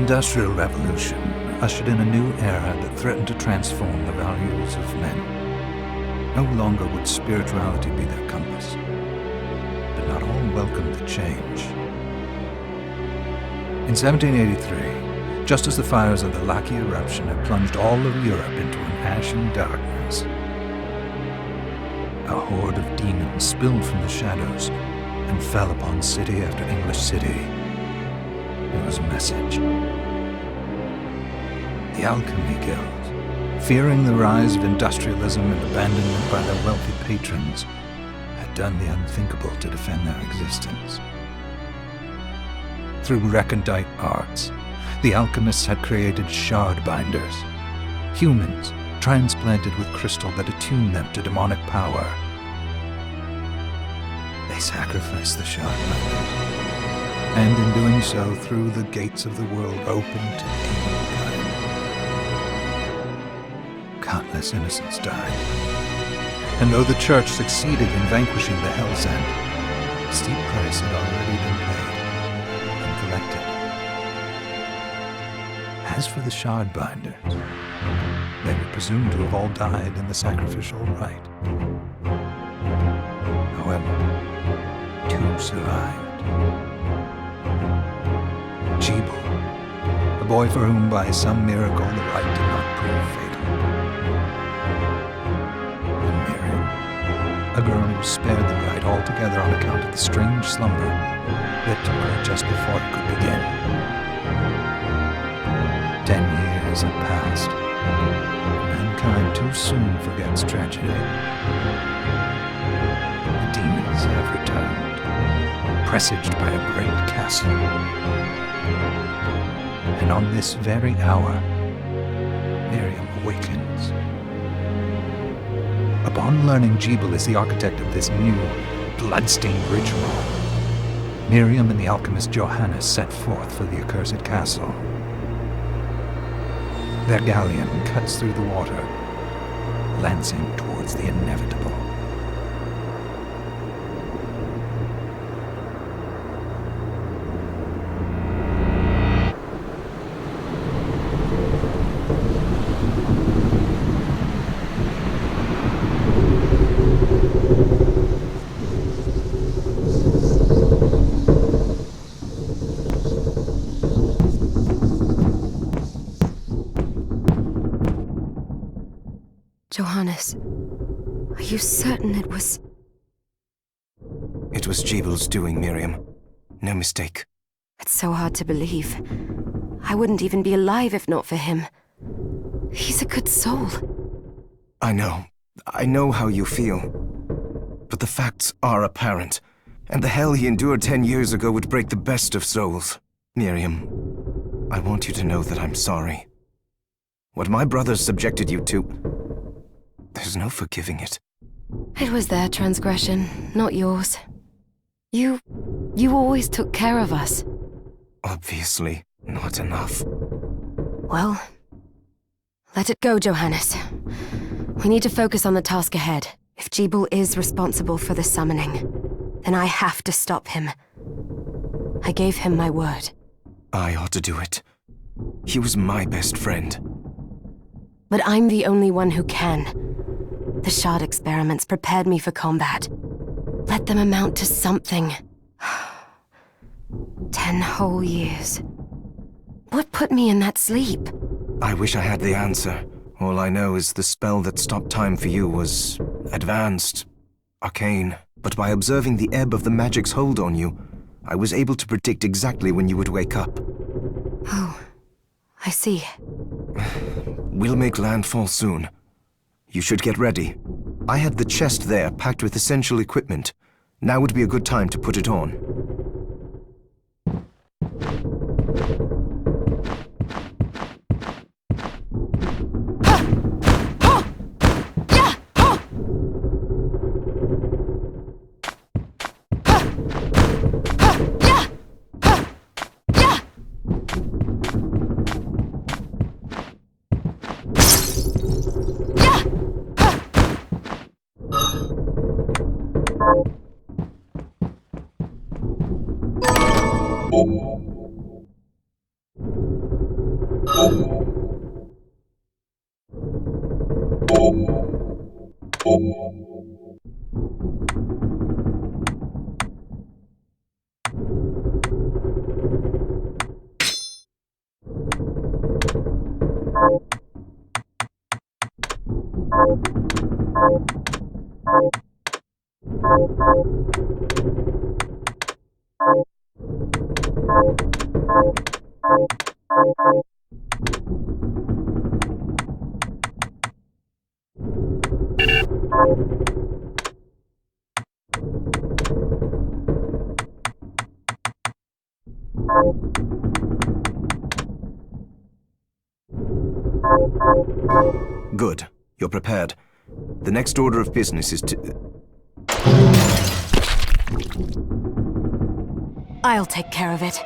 Industrial Revolution ushered in a new era that threatened to transform the values of men. No longer would spirituality be their compass, but not all welcomed the change. In 1783, just as the fires of the Laki eruption had plunged all of Europe into an ashen darkness, a horde of demons spilled from the shadows and fell upon city after English city. It was a message. The Alchemy Guild, fearing the rise of industrialism and abandonment by their wealthy patrons, had done the unthinkable to defend their existence. Through recondite arts, the alchemists had created shard binders, humans transplanted with crystal that attuned them to demonic power. They sacrificed the shard binders, and in doing so threw the gates of the world open to demonkind. Countless innocents died, and though the Church succeeded in vanquishing the Hell's End, a steep price had already been paid and collected. As for the shard binders, they were presumed to have all died in the sacrificial rite. However, two survived. Jebel, a boy for whom by some miracle the rite did not prove fatal. And Miriam, a girl who was spared the rite altogether on account of the strange slumber that took her just before it could begin. 10 years have passed. Mankind too soon forgets tragedy. The demons have returned, presaged by a great castle. And on this very hour, Miriam awakens. Upon learning Jebel is the architect of this new, bloodstained ritual, Miriam and the alchemist Johannes set forth for the accursed castle. Their galleon cuts through the water, lancing towards the inevitable. Johannes, are you certain it was... It was Jebel's doing, Miriam. No mistake. It's so hard to believe. I wouldn't even be alive if not for him. He's a good soul. I know. I know how you feel. But the facts are apparent. And the hell he endured 10 years ago would break the best of souls. Miriam, I want you to know that I'm sorry. What my brothers subjected you to... there's no forgiving it. It was their transgression, not yours. You always took care of us. Obviously, not enough. Well, let it go, Johannes. We need to focus on the task ahead. If Jebel is responsible for the summoning, then I have to stop him. I gave him my word. I ought to do it. He was my best friend. But I'm the only one who can. The shard experiments prepared me for combat. Let them amount to something. 10 whole years. What put me in that sleep? I wish I had the answer. All I know is the spell that stopped time for you was... advanced. Arcane. But by observing the ebb of the magic's hold on you, I was able to predict exactly when you would wake up. Oh, I see. We'll make landfall soon. You should get ready. I had the chest there packed with essential equipment. Now would be a good time to put it on. Good. You're prepared. The next order of business is to... I'll take care of it.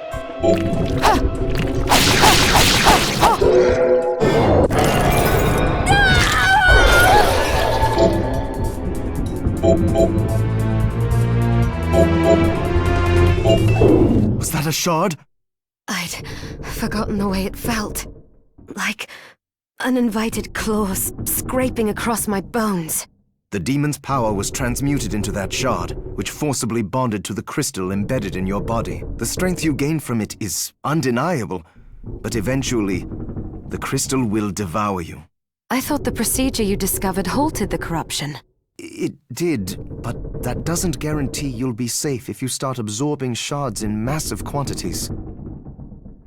Was that a shard? I'd forgotten the way it felt. Like uninvited claws scraping across my bones. The demon's power was transmuted into that shard, which forcibly bonded to the crystal embedded in your body. The strength you gain from it is undeniable, but eventually, the crystal will devour you. I thought the procedure you discovered halted the corruption. It did, but that doesn't guarantee you'll be safe if you start absorbing shards in massive quantities.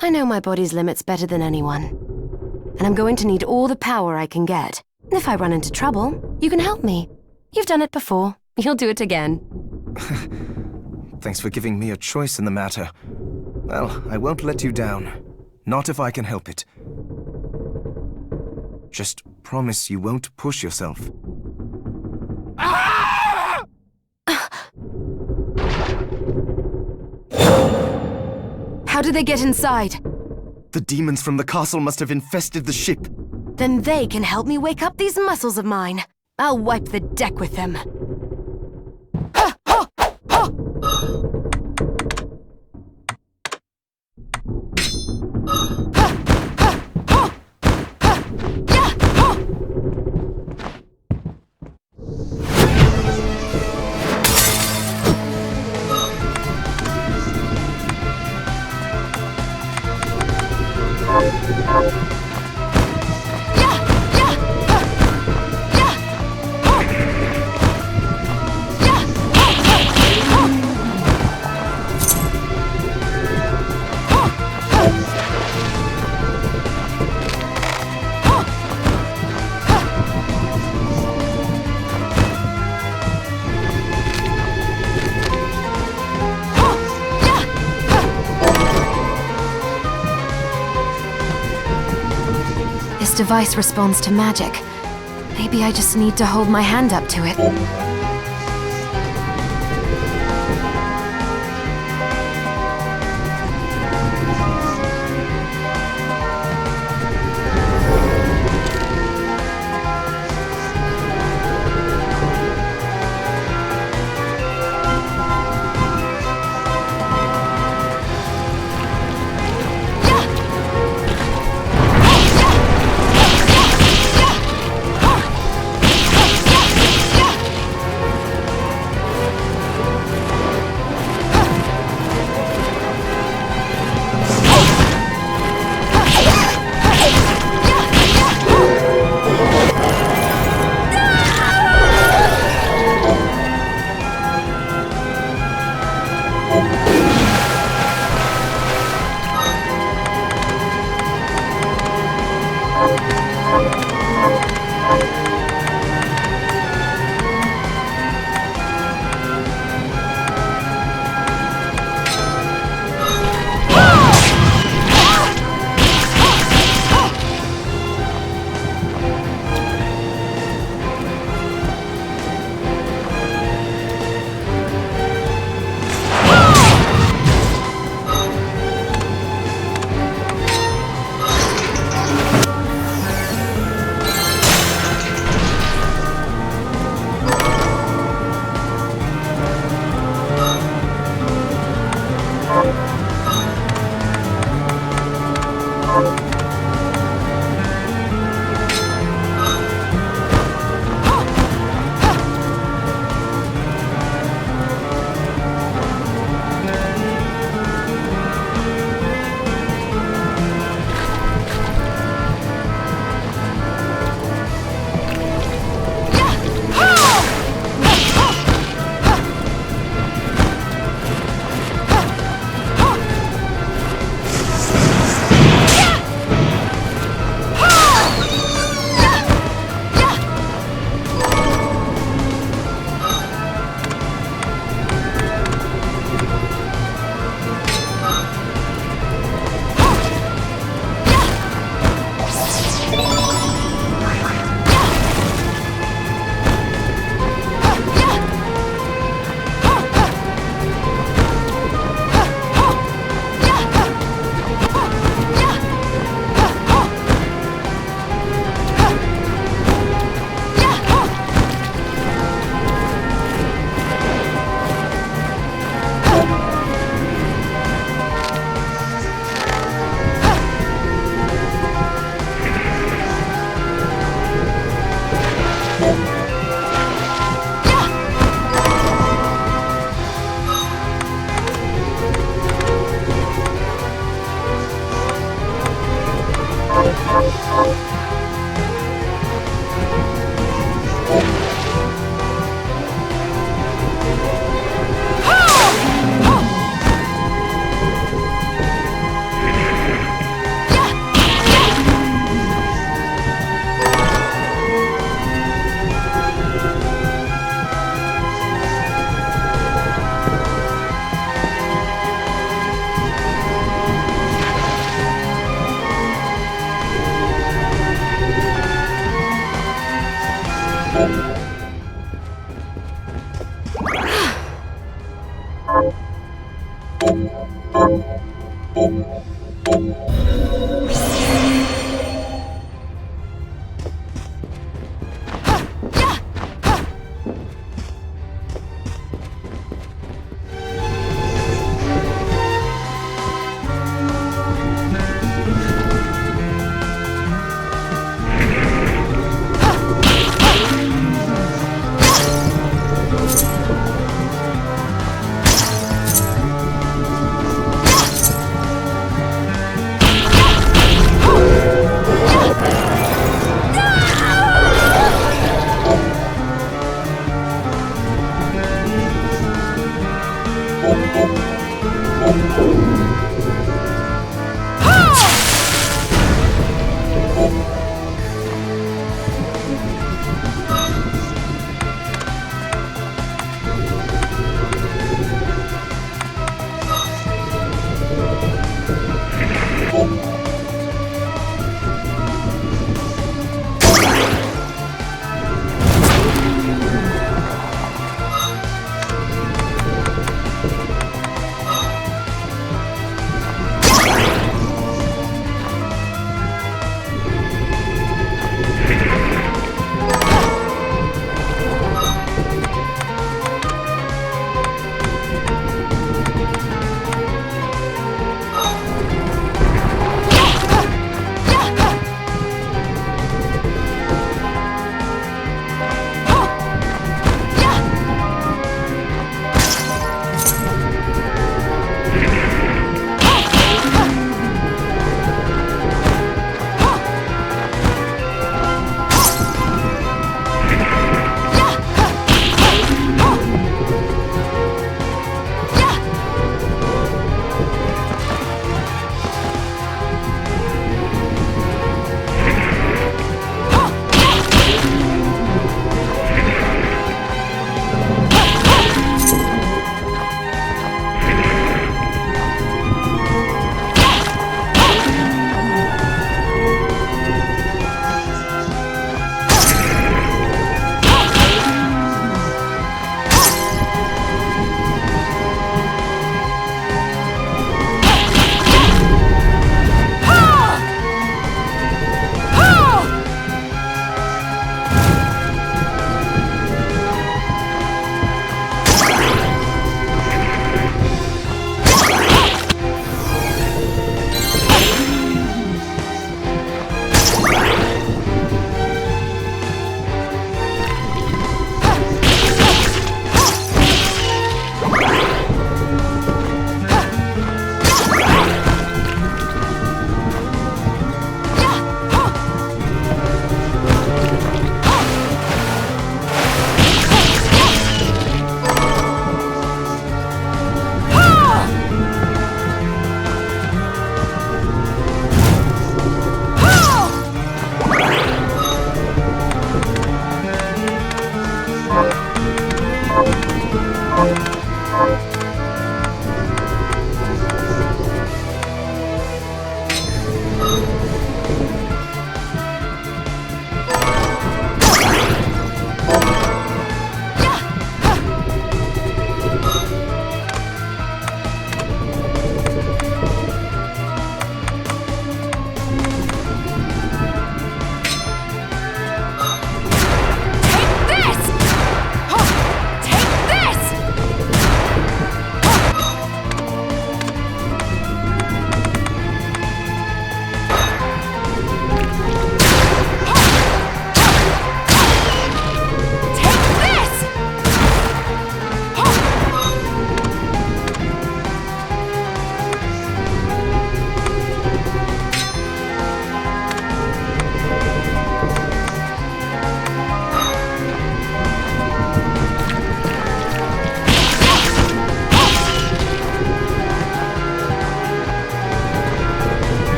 I know my body's limits better than anyone. And I'm going to need all the power I can get. If I run into trouble, you can help me. You've done it before. You'll do it again. Thanks for giving me a choice in the matter. Well, I won't let you down. Not if I can help it. Just promise you won't push yourself. How did they get inside? The demons from the castle must have infested the ship. Then they can help me wake up these muscles of mine. I'll wipe the deck with them. This device responds to magic. Maybe I just need to hold my hand up to it.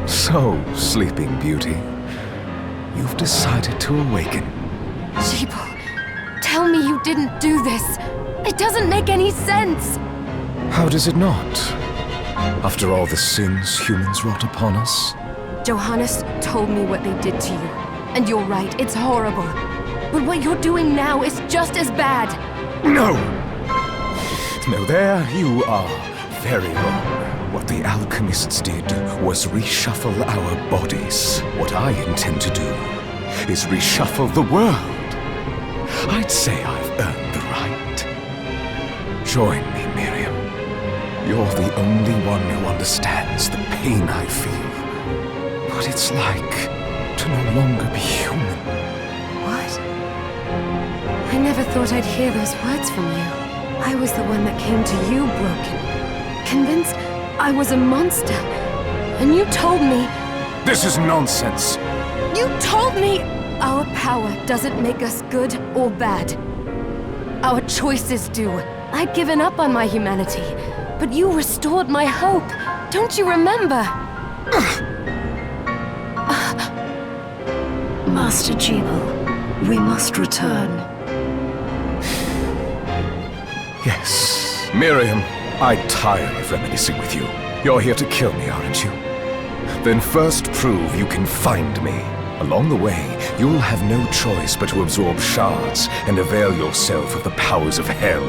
So, Sleeping Beauty, you've decided to awaken. Jeeble, tell me you didn't do this. It doesn't make any sense. How does it not? After all the sins humans wrought upon us? Johannes told me what they did to you. And you're right, it's horrible. But what you're doing now is just as bad. No! No, there you are very wrong. What the alchemists did was reshuffle our bodies. What I intend to do is reshuffle the world. I'd say I've earned the right. Join me, Miriam. You're the only one who understands the pain I feel. What it's like to no longer be human. What? I never thought I'd hear those words from you. I was the one that came to you broken. Convinced I was a monster. And you told me... This is nonsense. You told me our power doesn't make us good or bad. Our choices do. I'd given up on my humanity, but you restored my hope. Don't you remember? Master Jeeble, we must return. Yes. Miriam, I tire of reminiscing with you. You're here to kill me, aren't you? Then first prove you can find me. Along the way, you'll have no choice but to absorb shards and avail yourself of the powers of hell.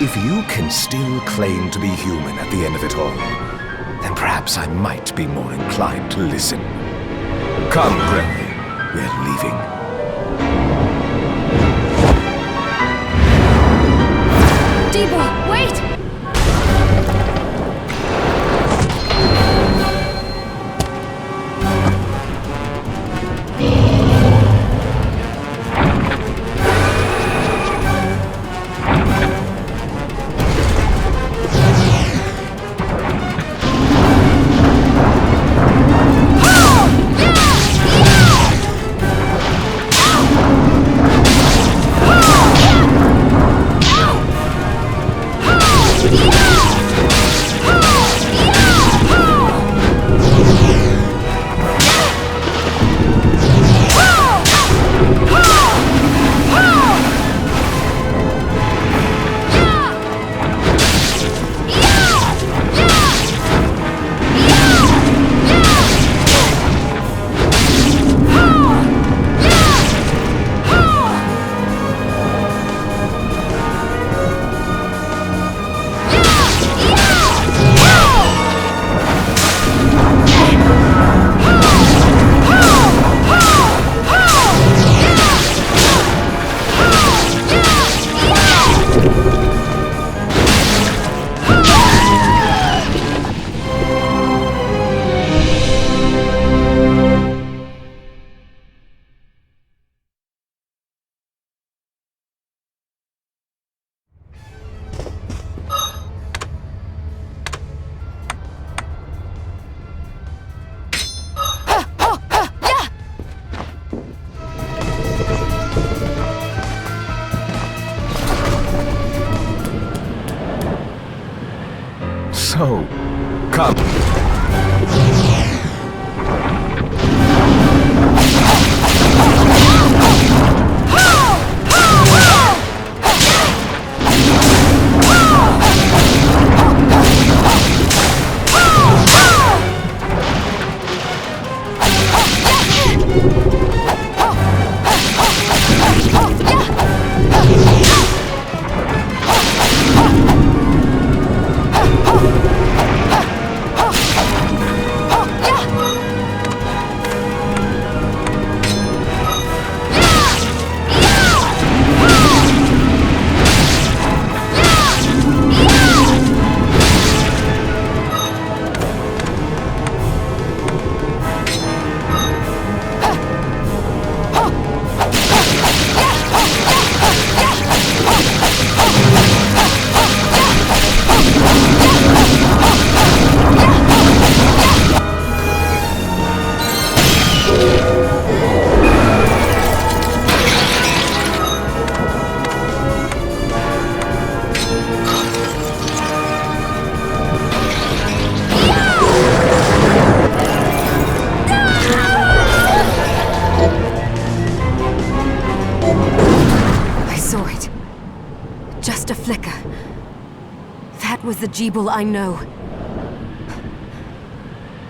If you can still claim to be human at the end of it all, then perhaps I might be more inclined to listen. Come, Gremlin. We're leaving. Jeeble, wait! Come. The Jeeble I know.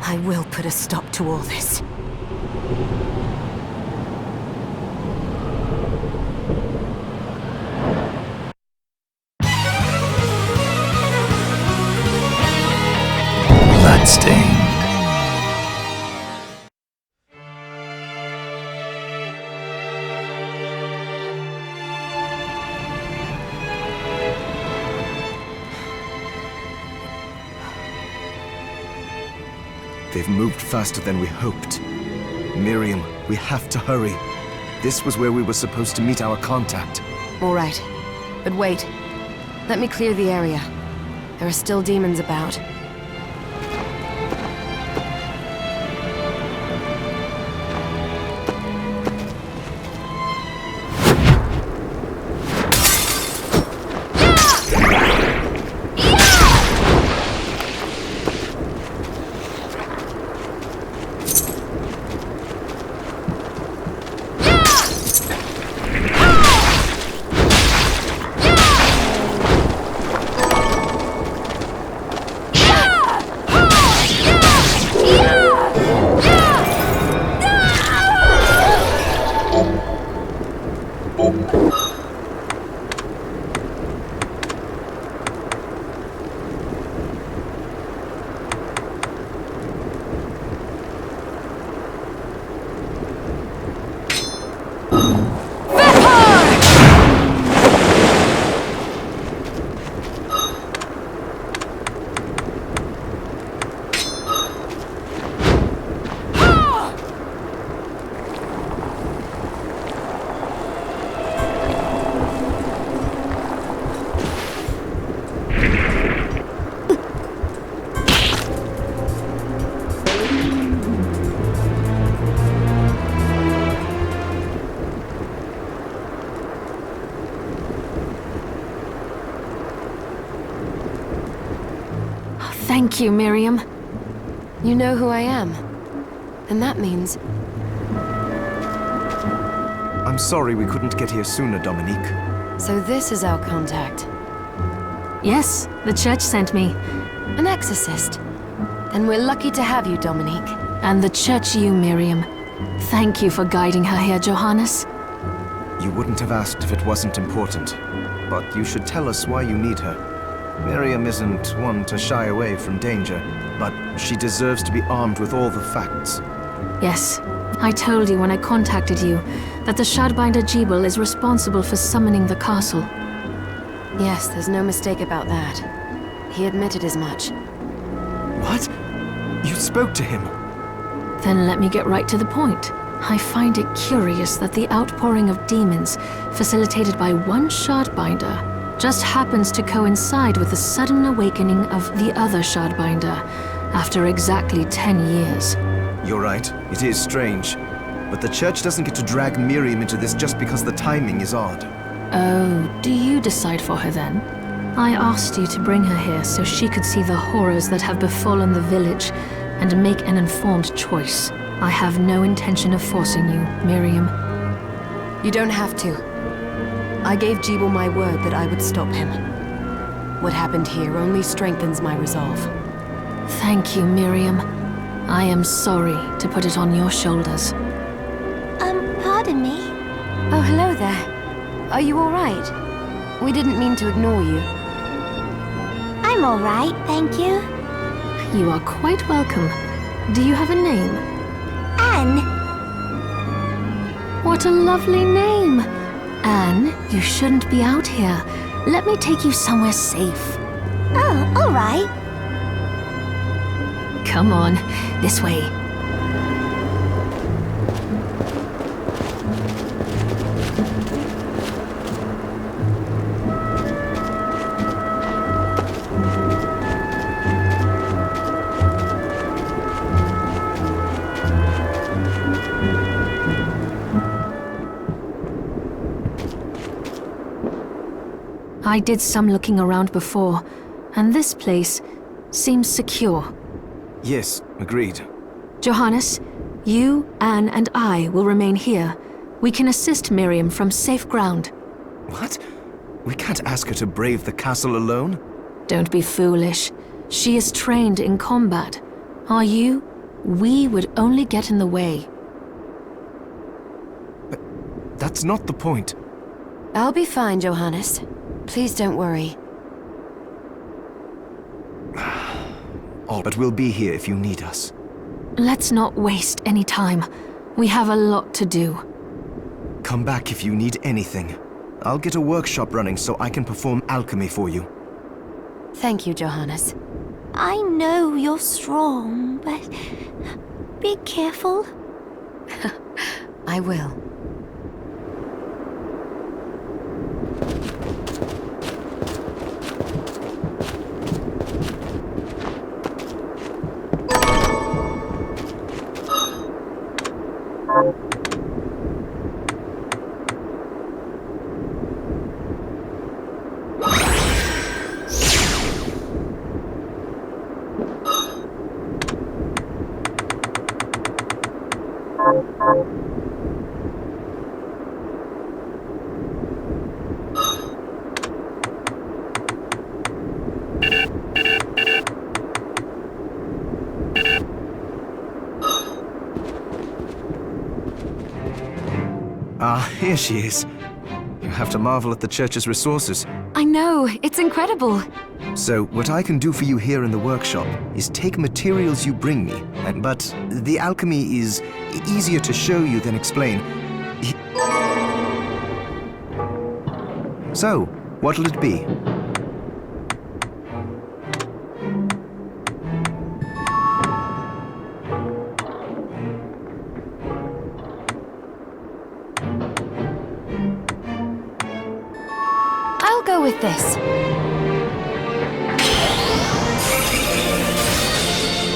I will put a stop to all this. Bloodstained. They've moved faster than we hoped. Miriam, we have to hurry. This was where we were supposed to meet our contact. All right. But wait. Let me clear the area. There are still demons about. Thank you, Miriam. You know who I am. And that means... I'm sorry we couldn't get here sooner, Dominique. So this is our contact. Yes, the church sent me. An exorcist. Then we're lucky to have you, Dominique. And the church you, Miriam. Thank you for guiding her here, Johannes. You wouldn't have asked if it wasn't important. But you should tell us why you need her. Miriam isn't one to shy away from danger, but she deserves to be armed with all the facts. Yes, I told you when I contacted you that the Shardbinder Jeeble is responsible for summoning the castle. Yes, there's no mistake about that. He admitted as much. What? You spoke to him? Then let me get right to the point. I find it curious that the outpouring of demons, facilitated by one Shardbinder, just happens to coincide with the sudden awakening of the other Shardbinder, after exactly 10 years. You're right, it is strange. But the church doesn't get to drag Miriam into this just because the timing is odd. Oh, do you decide for her then? I asked you to bring her here so she could see the horrors that have befallen the village and make an informed choice. I have no intention of forcing you, Miriam. You don't have to. I gave Jeeble my word that I would stop him. What happened here only strengthens my resolve. Thank you, Miriam. I am sorry to put it on your shoulders. Pardon me? Oh, hello there. Are you all right? We didn't mean to ignore you. I'm all right, thank you. You are quite welcome. Do you have a name? Anne. What a lovely name! Anne, you shouldn't be out here. Let me take you somewhere safe. Oh, all right. Come on, this way. I did some looking around before, and this place seems secure. Yes, agreed. Johannes, you, Anne, and I will remain here. We can assist Miriam from safe ground. What? We can't ask her to brave the castle alone? Don't be foolish. She is trained in combat. Are you? We would only get in the way. That's not the point. I'll be fine, Johannes. Please don't worry. Oh, but we'll be here if you need us. Let's not waste any time. We have a lot to do. Come back if you need anything. I'll get a workshop running so I can perform alchemy for you. Thank you, Johannes. I know you're strong, but be careful. I will. Ah, here she is. You have to marvel at the church's resources. I know, it's incredible. So, what I can do for you here in the workshop is take materials you bring me, but the alchemy is easier to show you than explain. So, what'll it be? I'll go with this.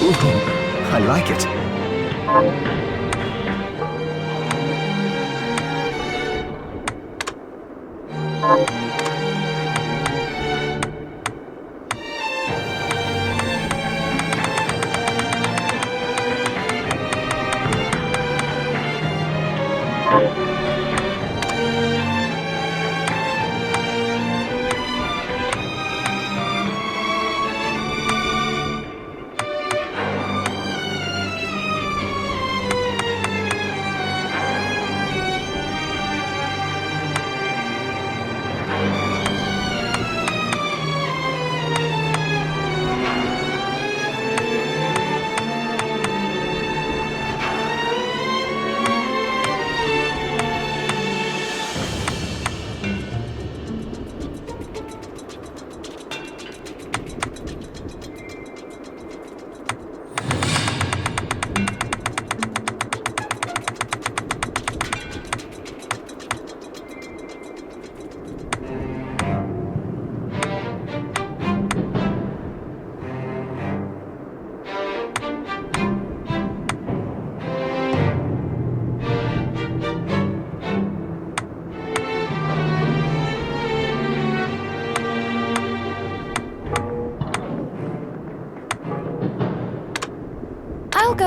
Ooh, I like it.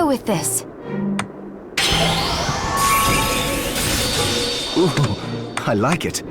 with this. Ooh, I like it.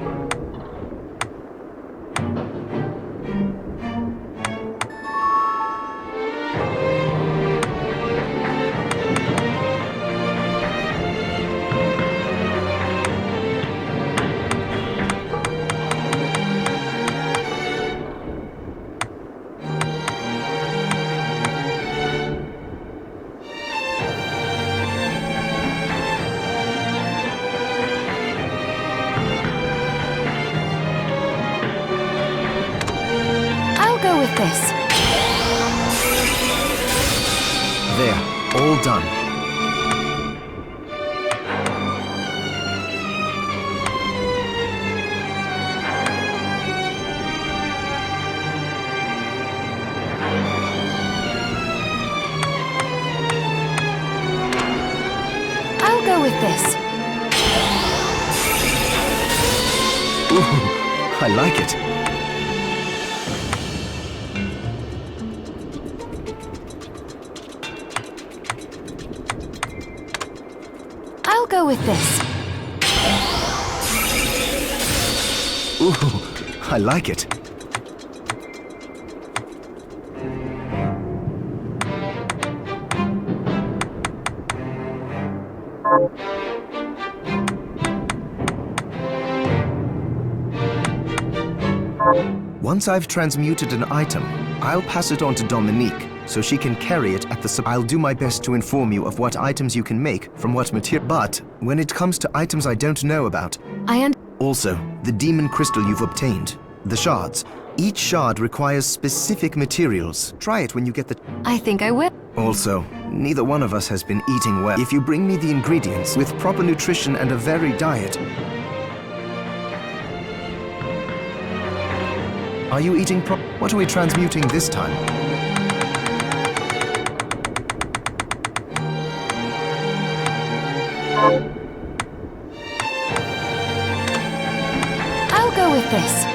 I'll go with this. There, all done. I'll go with this. Ooh, I like it. I'll go with this. Ooh, I like it. Once I've transmuted an item, I'll pass it on to Dominique, so she can carry it at the I'll do my best to inform you of what items you can make from what material. But when it comes to items I don't know about, also, the demon crystal you've obtained, the shards. Each shard requires specific materials. Try it when you get the... I think I will. Also, neither one of us has been eating well. If you bring me the ingredients with proper nutrition and a varied diet... Are you eating What are we transmuting this time? I'll go with this.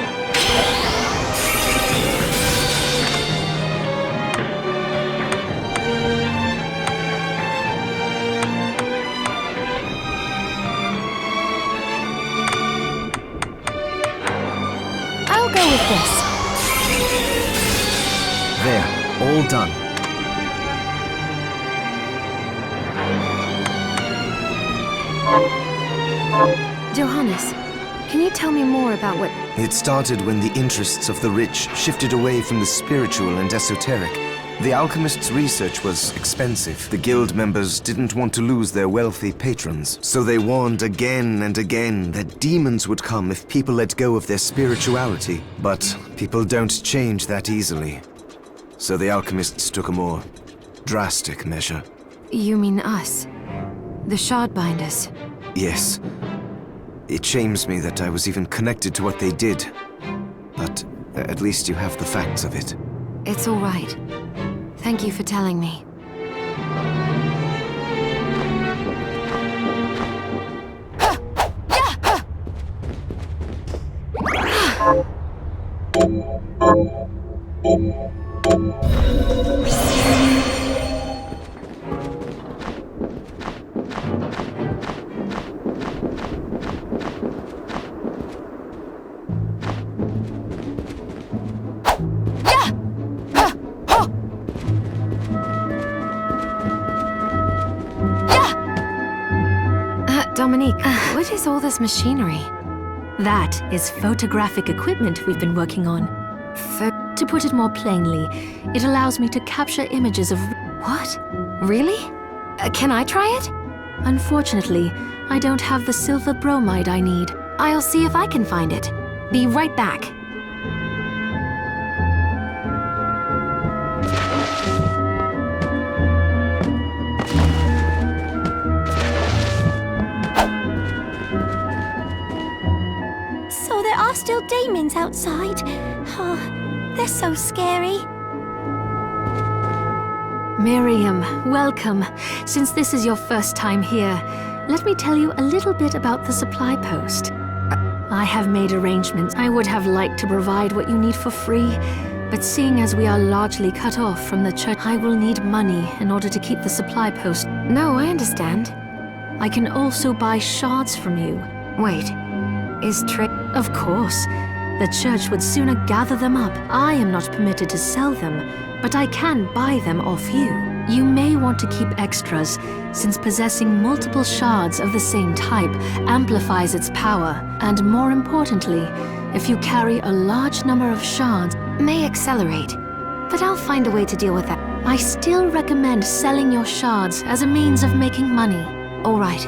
I'll go with this. There, all done. Johannes, can you tell me more about what... It started when the interests of the rich shifted away from the spiritual and esoteric. The alchemist's research was expensive. The guild members didn't want to lose their wealthy patrons, so they warned again and again that demons would come if people let go of their spirituality. But people don't change that easily. So the alchemists took a more drastic measure. You mean us? The Shardbinders? Yes. It shames me that I was even connected to what they did. But at least you have the facts of it. It's all right. Thank you for telling me. Dominique, what is all this machinery? That is photographic equipment we've been working on. To put it more plainly, it allows me to capture images of... What? Really? Can I try it? Unfortunately, I don't have the silver bromide I need. I'll see if I can find it. Be right back. So there are still demons outside. Oh, they're so scary. Miriam, welcome. Since this is your first time here, let me tell you a little bit about the supply post. I have made arrangements. I would have liked to provide what you need for free, But seeing as we are largely cut off from the church, I will need money in order to keep the supply post. No, I understand. I can also buy shards from you. Wait, is trade... Of course. The church would sooner gather them up. I am not permitted to sell them, but I can buy them off you. You may want to keep extras, since possessing multiple shards of the same type amplifies its power. And more importantly, if you carry a large number of shards, May accelerate, but I'll find a way to deal with that. I still recommend selling your shards as a means of making money. All right.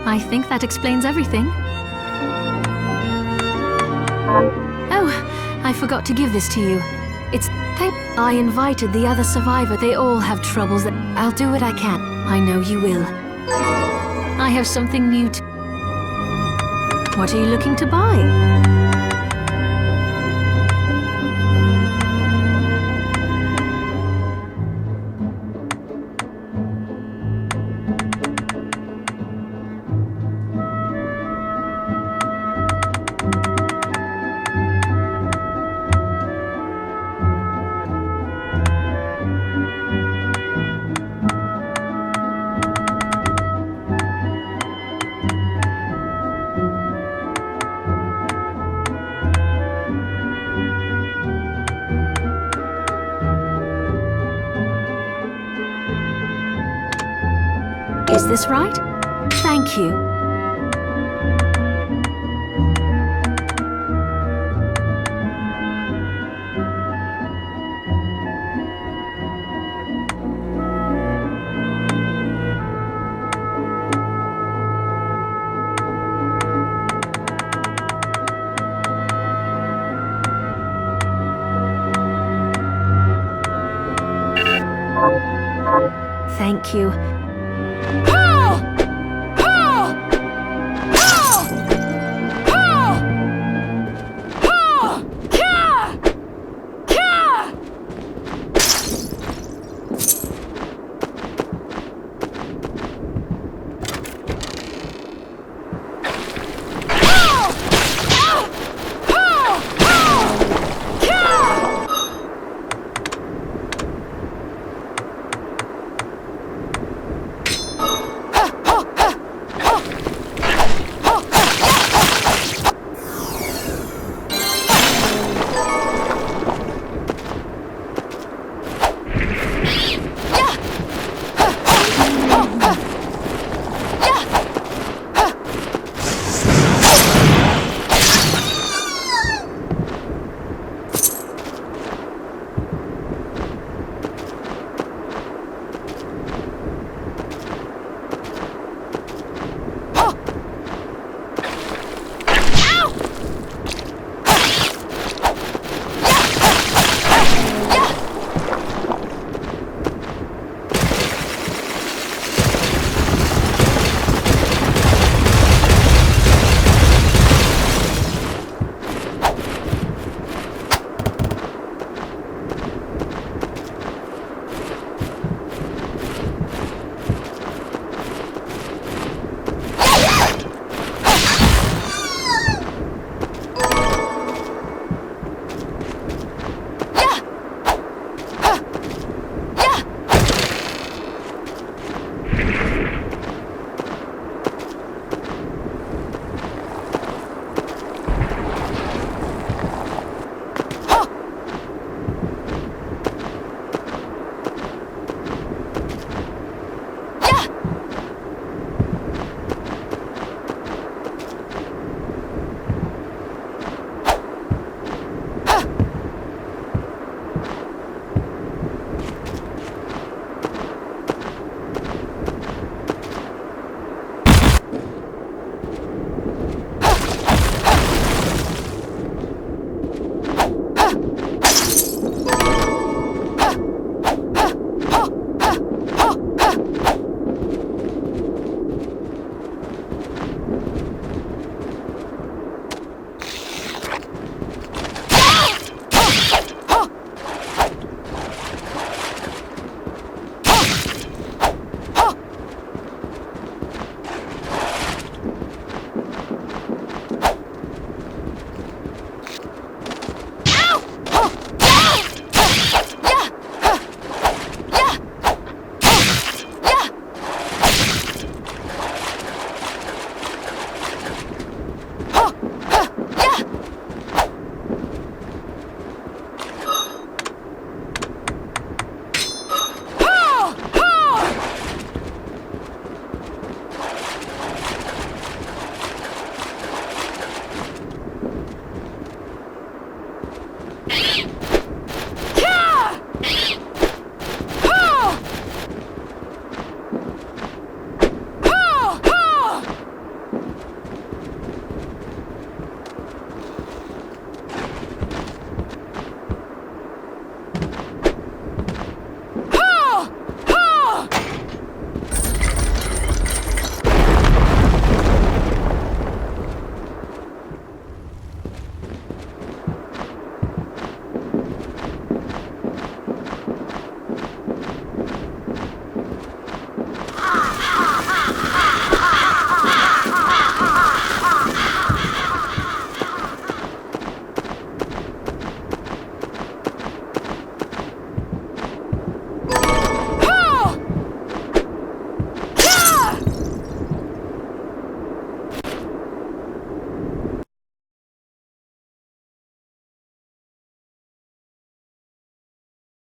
I think that explains everything. Oh, I forgot to give this to you. I invited the other survivor. They all have troubles that... I'll do what I can. I know you will. I have something new to... What are you looking to buy? Is this right? Thank you. Thank you.